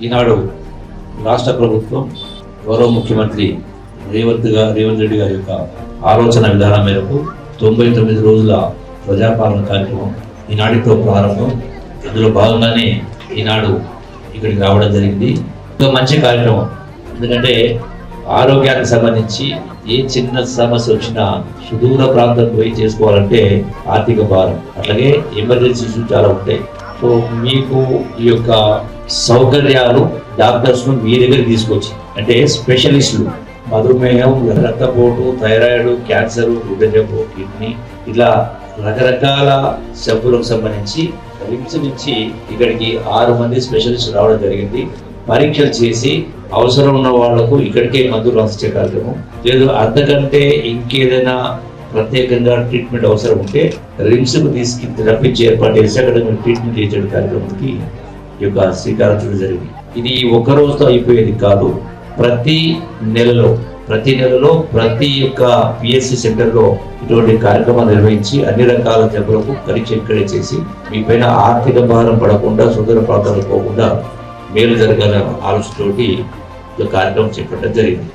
ఈనాడు రాష్ట్ర ప్రభుత్వం గౌరవ ముఖ్యమంత్రి రేవంత్ రెడ్డి గారి యొక్క ఆలోచన విధానం మేరకు 99 రోజుల ప్రజాపాలన కార్యక్రమం ఈనాటితో ప్రారంభం. ఇందులో భాగంగానే ఈనాడు ఇక్కడికి రావడం జరిగింది. ఒక మంచి కార్యక్రమం, ఎందుకంటే ఆరోగ్యానికి సంబంధించి ఏ చిన్న సమస్య వచ్చినా సుదూర ప్రాంతం పోయి చేసుకోవాలంటే ఆర్థిక భారం, అట్లాగే ఎమర్జెన్సీ ఇష్యూస్ చాలా ఉంటాయి. సో మీకు ఈ యొక్క సౌకర్యాలు డాక్టర్స్ ను మీ దగ్గర తీసుకొచ్చి, అంటే స్పెషలిస్టులు మధుమేహం, రక్తపోటు, థైరాయిడ్, క్యాన్సర్, గుండె జబ్బు, కిడ్నీ, ఇట్లా రకరకాల జబ్బులకు సంబంధించి రిమ్స్ నుంచి ఇక్కడికి 6 మంది స్పెషలిస్ట్ రావడం జరిగింది. పరీక్షలు చేసి అవసరం ఉన్న వాళ్లకు ఇక్కడికే మందులు రాసిచ్చే కార్యక్రమం. లేదు అంతకంటే ఇంకేదైనా ప్రత్యేకంగా ట్రీట్మెంట్ అవసరం ఉంటే రిమ్స్కు రప్పించి ఏర్పాటు చేసి అక్కడ ట్రీట్మెంట్ చేసే కార్యక్రమానికి ఈ యొక్క శ్రీకారం చుట్టడం జరిగింది. ఇది ఒక రోజుతో అయిపోయేది కాదు. ప్రతి నెలలో ప్రతి ఒక్క పిఎస్సి సెంటర్లో ఇటువంటి కార్యక్రమాలు నిర్వహించి అన్ని రకాల జబ్బులకు పరీక్ష ఇక్కడే చేసి మీ పైన ఆర్థిక భారం పడకుండా, సుదూర ప్రాంతాలకు పోకుండా మేలు జరగాలన్న ఆలోచనతోటి ఈ కార్యక్రమం చేపట్టడం జరిగింది.